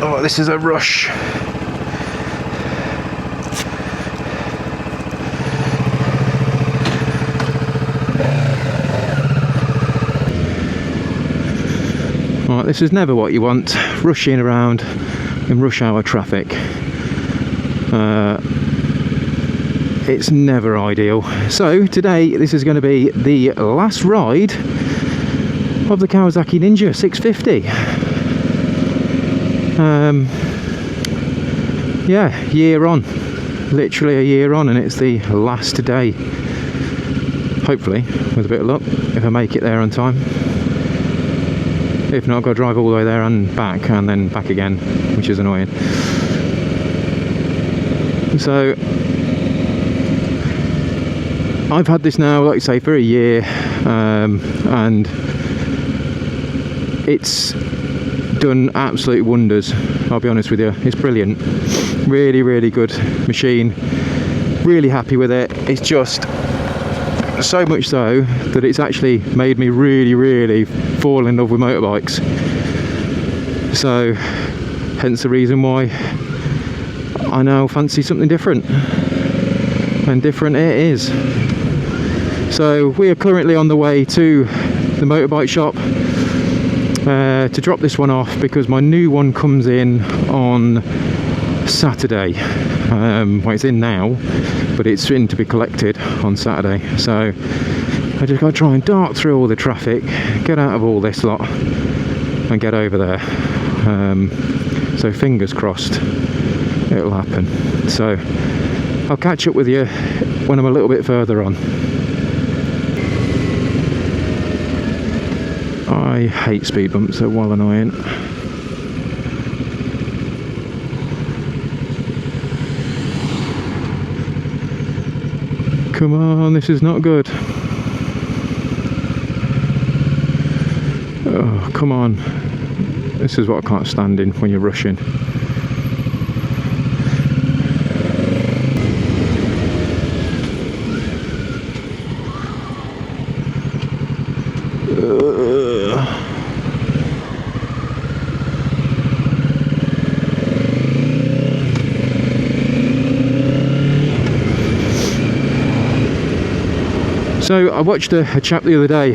Oh, this is a rush. Right, this is never what you want, rushing around in rush hour traffic. It's never ideal. So today this is going to be the last ride of the Kawasaki Ninja 650. Yeah, year on, literally a year on, and it's the last day. Hopefully, with a bit of luck, if I make it there on time. If not, I've got to drive all the way there and back, and then back again, which is annoying. So I've had this now, like I say, for a year, and it's done absolute wonders. I'll be honest with you, it's brilliant. Really, really good machine. Really happy with it. It's just so much so that it's actually made me really, really fall in love with motorbikes. So hence the reason why I now fancy something different, and different it is. So we are currently on the way to the motorbike shop to drop this one off, because my new one comes in on Saturday. Well, it's in now, but it's in to be collected on Saturday. So I just got to try and dart through all the traffic, get out of all this lot, and get over there. So fingers crossed it'll happen. So I'll catch up with you when I'm a little bit further on. I hate speed bumps, they're well annoying. Come on, this is not good. Oh, come on. This is what I can't stand in when you're rushing. So I watched a chap the other day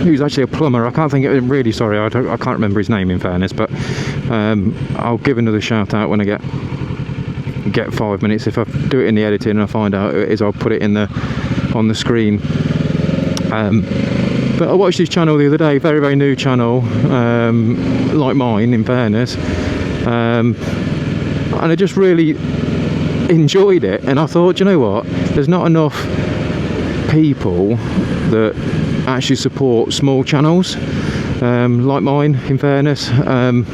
who was actually a plumber. I can't think of it, really sorry, I can't remember his name in fairness, but I'll give another shout out when I get 5 minutes. If I do it in the editing and I find out who it is, I'll put it on the screen. But I watched his channel the other day, very, very new channel, like mine in fairness, and I just really enjoyed it, and I thought, you know what, there's not enough people that actually support small channels like mine in fairness, and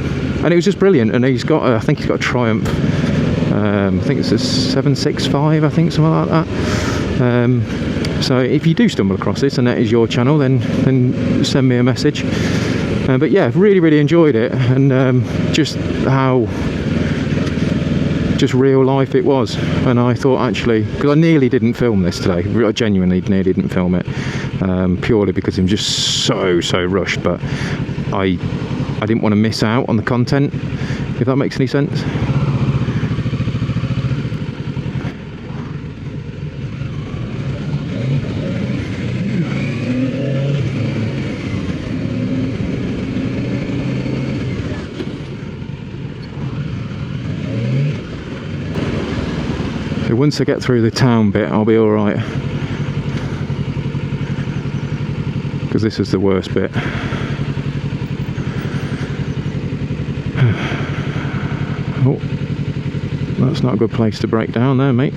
it was just brilliant. And he's got I think he's got a Triumph, I think it's a 765, I think, something like that. So if you do stumble across this and that is your channel, then send me a message. But yeah, really, really enjoyed it, and just how just real life it was. And I thought, actually, because I nearly didn't film this today, I genuinely nearly didn't film it, purely because I'm just so rushed, but I didn't want to miss out on the content, if that makes any sense. Once I get through the town bit, I'll be alright, because this is the worst bit. Oh, that's not a good place to break down there, mate.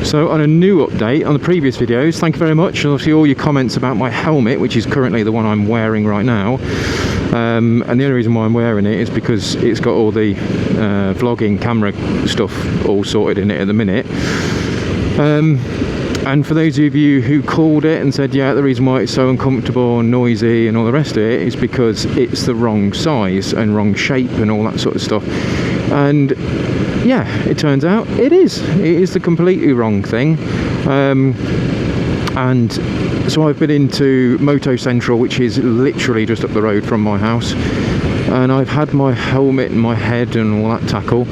So on a new update on the previous videos, thank you very much, and obviously all your comments about my helmet, which is currently the one I'm wearing right now. And the only reason why I'm wearing it is because it's got all the vlogging camera stuff all sorted in it at the minute. And for those of you who called it and said, yeah, the reason why it's so uncomfortable and noisy and all the rest of it is because it's the wrong size and wrong shape and all that sort of stuff. And yeah, it turns out it is the completely wrong thing. And So I've been into Moto Central, which is literally just up the road from my house, and I've had my helmet and my head and all that tackle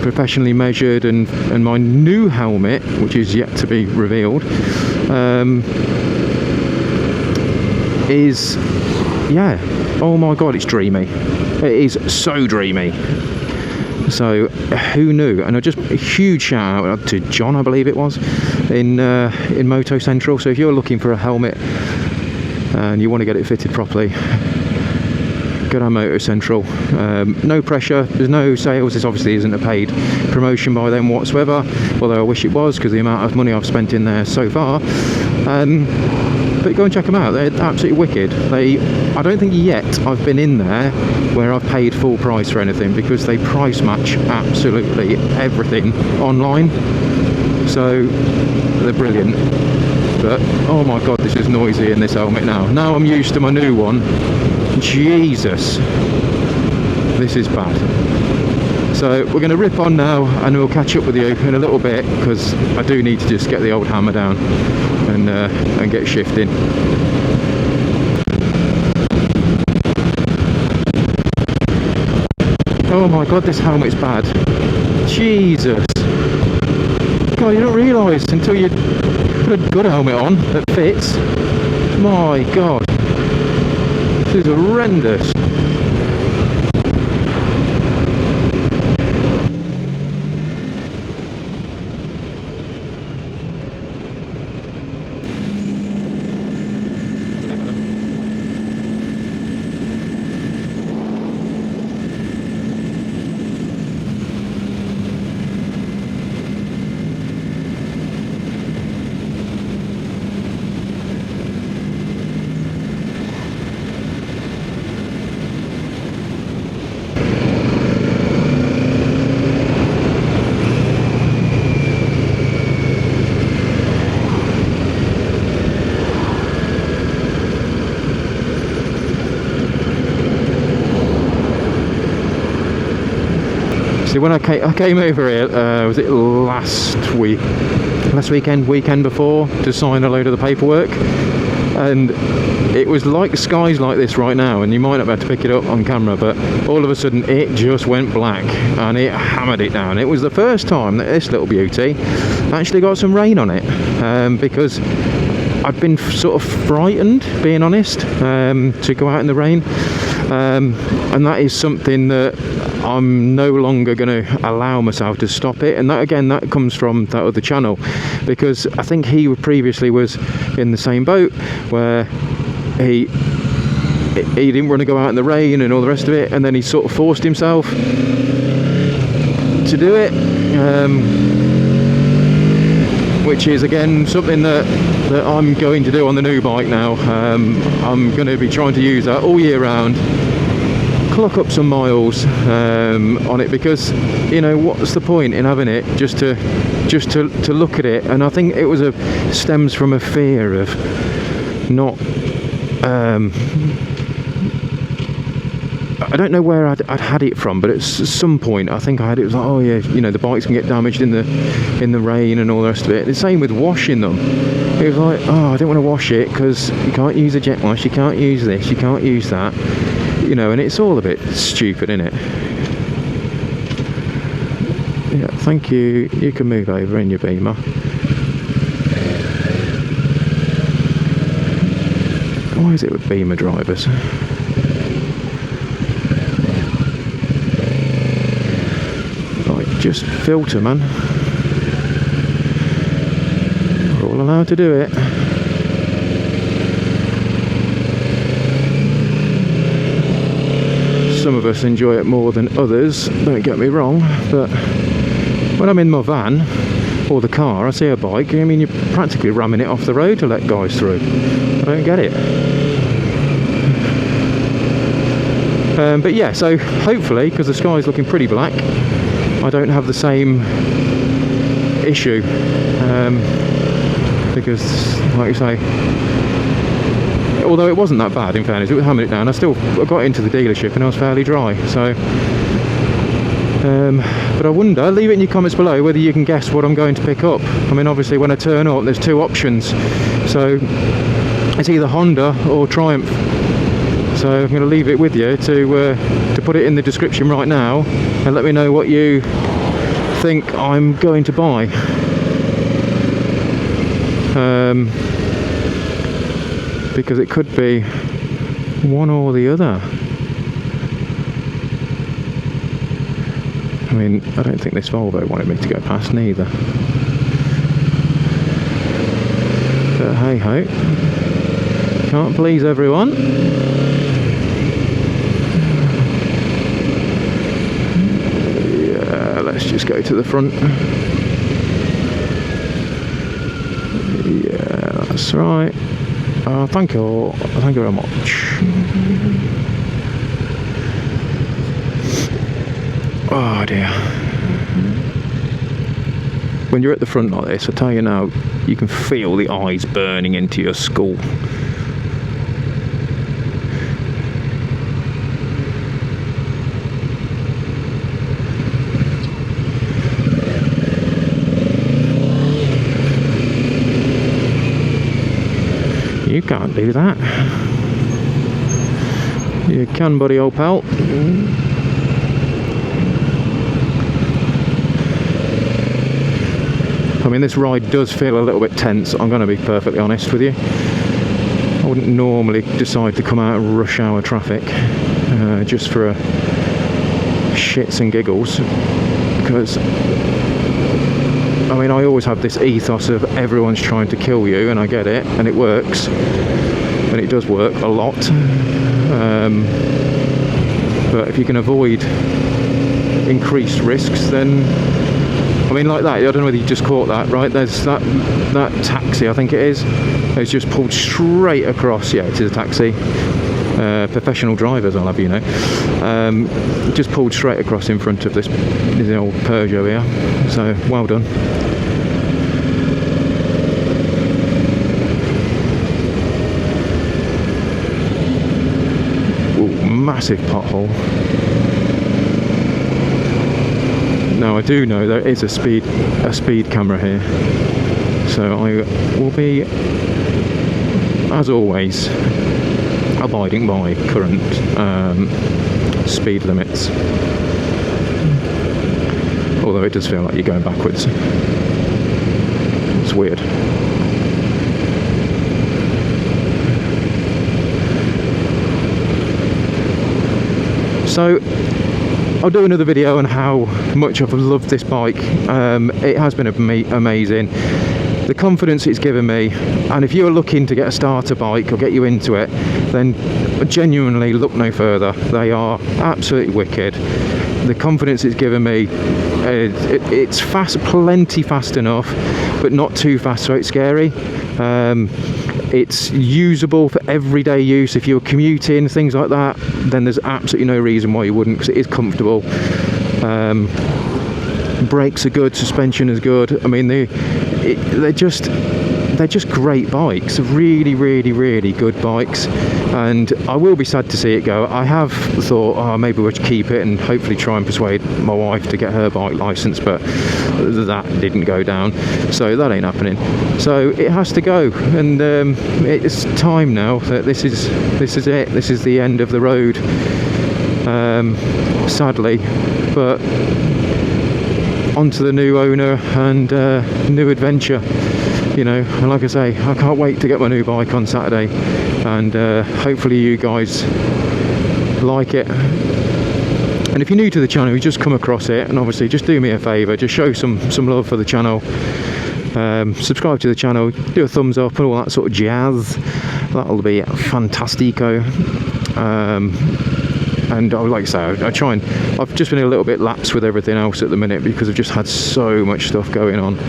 professionally measured, and my new helmet, which is yet to be revealed, is, yeah, oh my god, it's dreamy. It is so dreamy. So who knew? And just a huge shout out to John, I believe it was, in Moto Central. So if you're looking for a helmet and you want to get it fitted properly, go down Moto Central. No pressure, there's no sales. This obviously isn't a paid promotion by them whatsoever, although I wish it was, because the amount of money I've spent in there so far. But go and check them out, they're absolutely wicked. I don't think yet I've been in there where I've paid full price for anything, because they price match absolutely everything online, so they're brilliant. But oh my god, this is noisy in this helmet now. Now I'm used to my new one. Jesus, this is bad. So we're going to rip on now, and we'll catch up with you in a little bit, because I do need to just get the old hammer down and get shifting. Oh my god, this helmet's bad. Jesus. God, you don't realise until you put a good helmet on that fits. My god. This is horrendous. See, when I came over here, was it last weekend before, to sign a load of the paperwork, and it was like skies like this right now, and you might not be able to pick it up on camera, but all of a sudden it just went black and it hammered it down. It was the first time that this little beauty actually got some rain on it, because I'd been sort of frightened, being honest, to go out in the rain, and that is something that I'm no longer going to allow myself to stop it. And that, again, that comes from that other channel, because I think he previously was in the same boat, where he didn't want to go out in the rain and all the rest of it, and then he sort of forced himself to do it, which is again something that I'm going to do on the new bike now. I'm going to be trying to use that all year round, clock up some miles on it, because you know, what's the point in having it just to look at it? And I think it was stems from a fear of not I don't know where I'd had it from, but at some point I think I had it. Was like, oh yeah, you know, the bikes can get damaged in the rain and all the rest of it. The same with washing them. It was like, oh, I don't want to wash it because you can't use a jet wash, you can't use this, you can't use that, you know, and it's all a bit stupid, isn't it? Yeah, thank you. You can move over in your Beamer. Why is it with Beamer drivers? Right, just filter, man. We're all allowed to do it. Some of us enjoy it more than others, don't get me wrong, but when I'm in my van or the car, I see a bike, I mean, you're practically ramming it off the road to let guys through. I don't get it. But yeah, so hopefully, because the sky's looking pretty black, I don't have the same issue, because like you say, although it wasn't that bad in fairness, it was hammering it down, I got into the dealership and I was fairly dry, so But I wonder, leave it in your comments below whether you can guess what I'm going to pick up. I mean, obviously when I turn up there's two options, so it's either Honda or Triumph. So I'm going to leave it with you to put it in the description right now and let me know what you think I'm going to buy. Because it could be one or the other. I mean, I don't think this Volvo wanted me to go past neither. But hey ho, can't please everyone. Yeah, let's just go to the front. Yeah, that's right. Thank you very much. Oh dear. When you're at the front like this, I tell you now, you can feel the eyes burning into your skull. You can't do that. You can, buddy, old pal. I mean, this ride does feel a little bit tense, I'm going to be perfectly honest with you. I wouldn't normally decide to come out of rush hour traffic just for shits and giggles, because I mean, I always have this ethos of everyone's trying to kill you, and I get it, and it works, and it does work a lot. But if you can avoid increased risks, then I mean, like that, I don't know whether you just caught that, right? There's that taxi, I think it is. It's just pulled straight across. Yeah, it is a taxi. Professional drivers, I'll have you know. Just pulled straight across in front of this old Peugeot here. So, well done. Ooh, massive pothole. Now I do know there is a speed camera here, so I will be, as always, abiding by current speed limits. Although it does feel like you're going backwards. It's weird. So I'll do another video on how much I've loved this bike. It has been amazing. The confidence it's given me, and if you're looking to get a starter bike or get you into it, then genuinely look no further. They are absolutely wicked. The confidence it's given me, it's fast, plenty fast enough, but not too fast so it's scary. It's usable for everyday use. If you're commuting, things like that, then there's absolutely no reason why you wouldn't, because it is comfortable. Brakes are good, suspension is good. I mean, they're just great bikes. Really, really, really good bikes. And I will be sad to see it go. I have thought, oh, maybe we'll keep it and hopefully try and persuade my wife to get her bike license, but that didn't go down, so that ain't happening. So it has to go, and it's time now that this is it. This is the end of the road, sadly, but onto the new owner and new adventure. You know, and like I say, I can't wait to get my new bike on Saturday, and hopefully you guys like it. And if you're new to the channel, you just come across it, and obviously just do me a favour, just show some love for the channel. Subscribe to the channel, do a thumbs up and all that sort of jazz. That'll be fantastico. And like I say, I try and I've just been a little bit lax with everything else at the minute because I've just had so much stuff going on.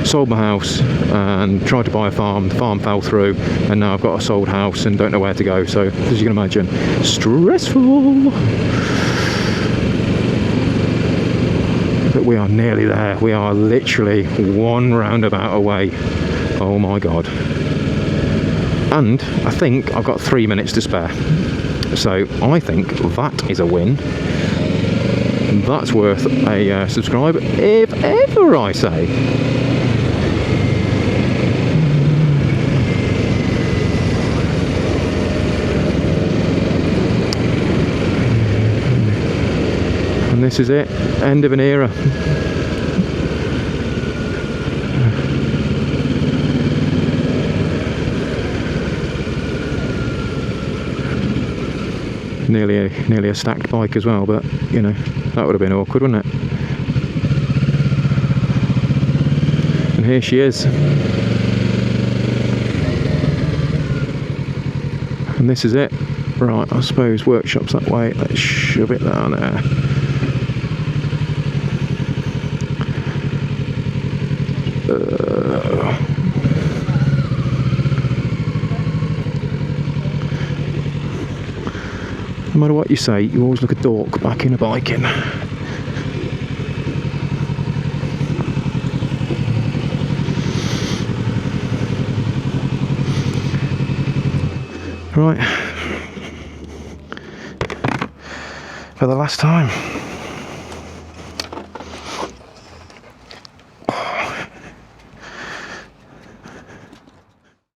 Sold my house and tried to buy a farm. The farm fell through, and now I've got a sold house and don't know where to go. So, as you can imagine, stressful. But we are nearly there. We are literally one roundabout away. Oh my god. And I think I've got 3 minutes to spare. So I think that is a win. that's worth a subscribe, if ever I say. And this is it, end of an era. Nearly a stacked bike as well, but you know, that would have been awkward, wouldn't it? And here she is. And this is it. Right, I suppose workshop's that way. Let's shove it down there. No matter what you say, you always look a dork back in a biking. Right. For the last time.